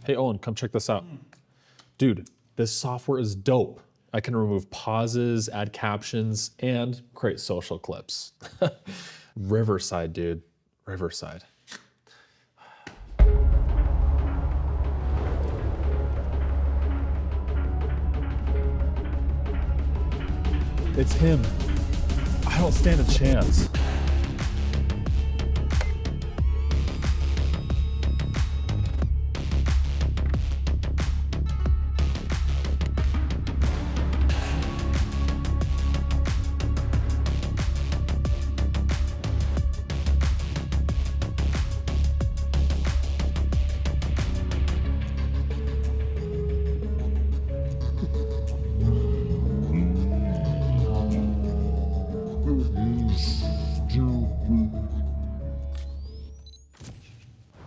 Hey, Owen, come check this out. Dude, this software is dope. I can remove pauses, add captions, and create social clips. Riverside, dude. Riverside. It's him. I don't stand a chance.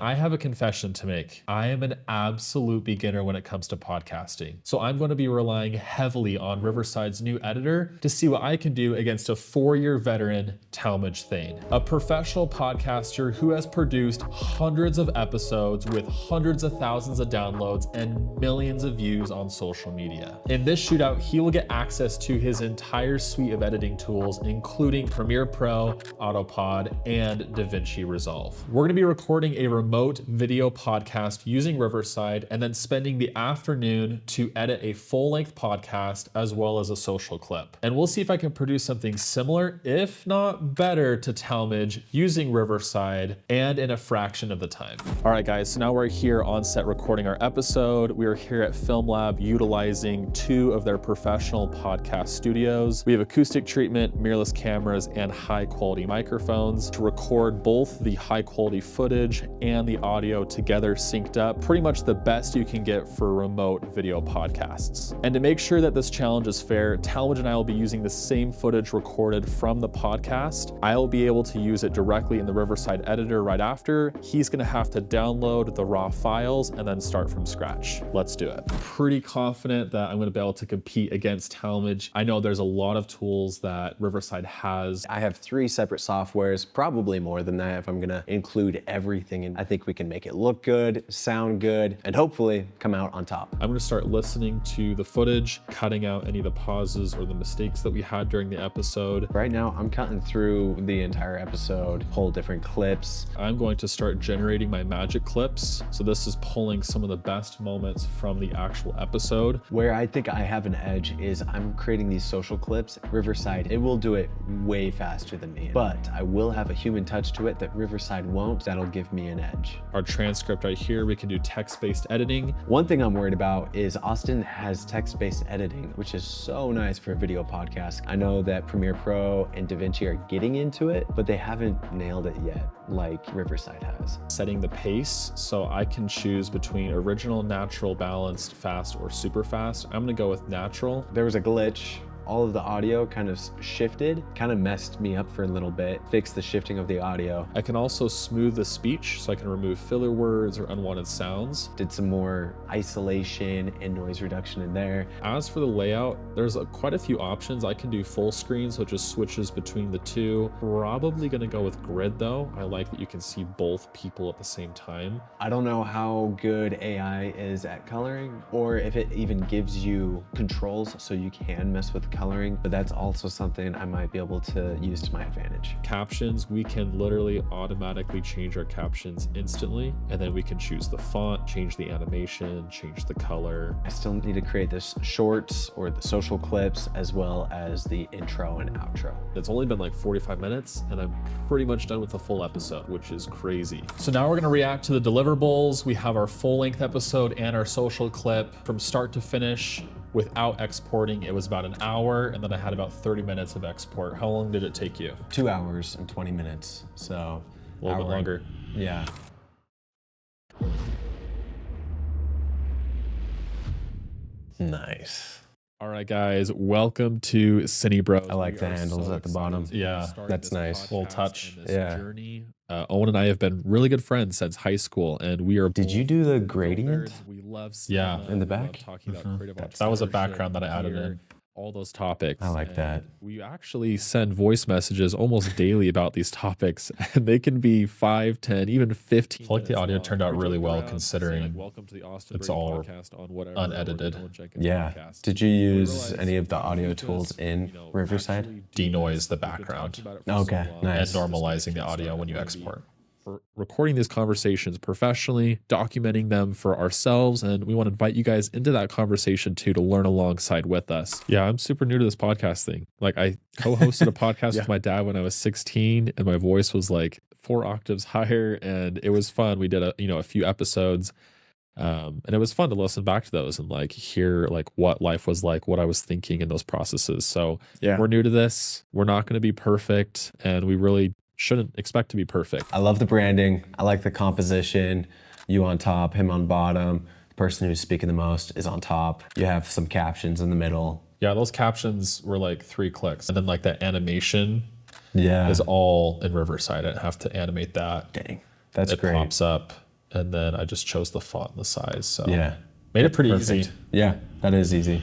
I have a confession to make. I am an absolute beginner when it comes to podcasting. So I'm going to be relying heavily on Riverside's new editor to see what I can do against a 4-year veteran, Talmage Thane, a professional podcaster who has produced hundreds of episodes with hundreds of thousands of downloads and millions of views on social media. In this shootout, he will get access to his entire suite of editing tools, including Premiere Pro, Autopod, and DaVinci Resolve. We're going to be recording a remote video podcast using Riverside and then spending the afternoon to edit a full-length podcast as well as a social clip. And we'll see if I can produce something similar, if not better, to Talmage using Riverside and in a fraction of the time. All right, guys, so now we're here on set recording our episode. We are here at Film Lab utilizing 2 of their professional podcast studios. We have acoustic treatment, mirrorless cameras, and high-quality microphones to record both the high-quality footage and the audio together synced up, pretty much the best you can get for remote video podcasts. And to make sure that this challenge is fair, Talmage and I will be using the same footage recorded from the podcast. I'll be able to use it directly in the Riverside editor right after. He's gonna have to download the raw files and then start from scratch. Let's do it. Pretty confident that I'm gonna be able to compete against Talmage. I know there's a lot of tools that Riverside has. I have 3 separate softwares, probably more than that if I'm gonna include everything in. I think we can make it look good, sound good, and hopefully come out on top. I'm gonna start listening to the footage, cutting out any of the pauses or the mistakes that we had during the episode. Right now, I'm cutting through the entire episode, whole different clips. I'm going to start generating my magic clips. So this is pulling some of the best moments from the actual episode. Where I think I have an edge is I'm creating these social clips. Riverside, it will do it way faster than me, but I will have a human touch to it that Riverside won't. That'll give me an edge. Our transcript right here, we can do text-based editing. One thing I'm worried about is Austin has text-based editing, which is so nice for a video podcast. I know that Premiere Pro and DaVinci are getting into it, but they haven't nailed it yet like Riverside has. Setting the pace, so I can choose between original, natural, balanced, fast, or super fast. I'm gonna go with natural. There was a glitch. All of the audio kind of shifted, kind of messed me up for a little bit, fixed the shifting of the audio. I can also smooth the speech, so I can remove filler words or unwanted sounds. Did some more isolation and noise reduction in there. As for the layout, there's quite a few options. I can do full screen, so it just switches between the 2. Probably gonna go with grid though. I like that you can see both people at the same time. I don't know how good AI is at coloring, or if it even gives you controls so you can mess with coloring, but that's also something I might be able to use to my advantage. Captions, we can literally automatically change our captions instantly, and then we can choose the font, change the animation, change the color. I still need to create this shorts or the social clips as well as the intro and outro. It's only been like 45 minutes and I'm pretty much done with the full episode, which is crazy. So now we're gonna react to the deliverables. We have our full-length episode and our social clip from start to finish. Without exporting, it was about an hour, and then I had about 30 minutes of export. How long did it take you? 2 hours and 20 minutes, so. A little bit longer. Yeah. Nice. All right, guys, welcome to Cine Bros. I like the handles at the bottom. Yeah, that's nice. Little touch. Yeah. Journey. Owen and I have been really good friends since high school, and we are. Did you do the gradient? We love in the back? talking about creative. That was a background that I added in. all those topics. I like that. We actually send voice messages almost daily about these topics, and they can be 5, 10, even 15. I feel like the audio turned out really well considering it's all unedited. Yeah. Did you use any of the audio tools in Riverside? Denoise the background. Okay, nice. And normalizing the audio when you export. For recording these conversations professionally, documenting them for ourselves, and we want to invite you guys into that conversation too to learn alongside with us. Yeah, I'm super new to this podcast thing. Like, I co-hosted a podcast with my dad when I was 16, and my voice was like 4 octaves higher, and it was fun. We did a few episodes, and it was fun to listen back to those and like hear like what life was like, what I was thinking in those processes. So we're new to this. We're not going to be perfect, and we really shouldn't expect to be perfect. I love the branding. I like the composition. You on top, him on bottom. The person who's speaking the most is on top. You have some captions in the middle. Yeah, those captions were like 3 clicks. And then like that animation Yeah. is all in Riverside. I didn't have to animate that. Dang, that's it great. It pops up, and then I just chose the font and the size. So yeah, made it pretty perfect. easy. Yeah, that is easy.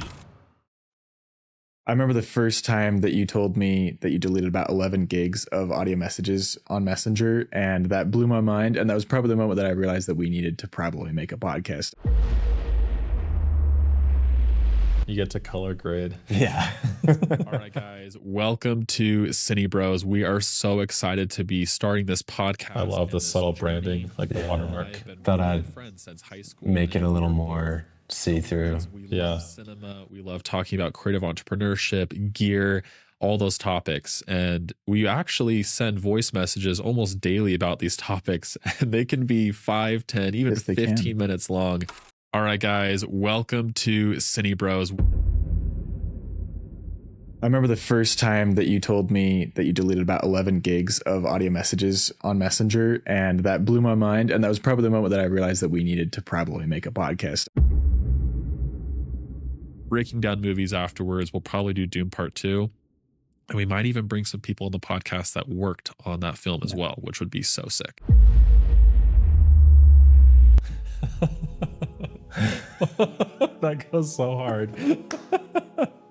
I remember the first time that you told me that you deleted about 11 gigs of audio messages on Messenger, and that blew my mind. And that was probably the moment that I realized that we needed to probably make a podcast. You get to color grade. Yeah. All right, guys. Welcome to Cine Bros. We are so excited to be starting this podcast. I love the subtle branding, like the watermark. Thought I'd make it a little more see-through. Yeah. Cinema. We love talking about creative entrepreneurship, gear, all those topics. And we actually send voice messages almost daily about these topics, and they can be 5, 10, even 15 minutes long. All right, guys, welcome to Cine Bros. I remember the first time that you told me that you deleted about 11 gigs of audio messages on Messenger, and that blew my mind. And that was probably the moment that I realized that we needed to probably make a podcast. Breaking down movies afterwards. We'll probably do Doom Part 2. And we might even bring some people on the podcast that worked on that film as well, which would be so sick. That goes so hard.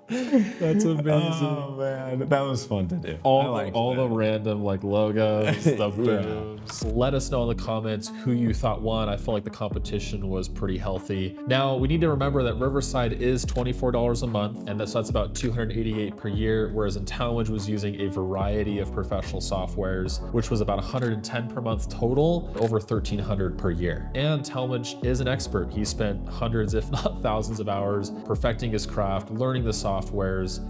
That's amazing. Oh man, that was fun to do. All the random like logos, the booms. Let us know in the comments who you thought won. I felt like the competition was pretty healthy. Now we need to remember that Riverside is $24 a month, and that's about $288 per year, whereas in Talmage was using a variety of professional softwares, which was about $110 per month total, over $1,300 per year. And Talmage is an expert. He spent hundreds, if not thousands of hours perfecting his craft, learning the softwares,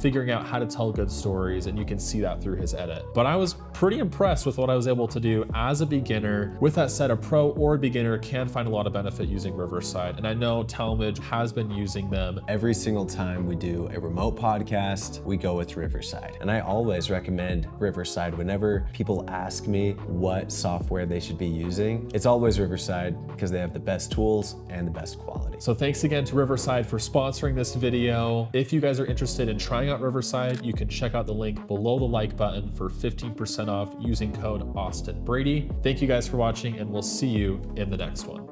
figuring out how to tell good stories, and you can see that through his edit. But I was pretty impressed with what I was able to do as a beginner. With that said, a pro or a beginner can find a lot of benefit using Riverside, and I know Talmage has been using them. Every single time we do a remote podcast, we go with Riverside. And I always recommend Riverside whenever people ask me what software they should be using. It's always Riverside because they have the best tools and the best quality. So thanks again to Riverside for sponsoring this video. If you guys are interested in trying out Riverside, you can check out the link below the like button for 15% off using code AustinBrady. Thank you guys for watching, and we'll see you in the next one.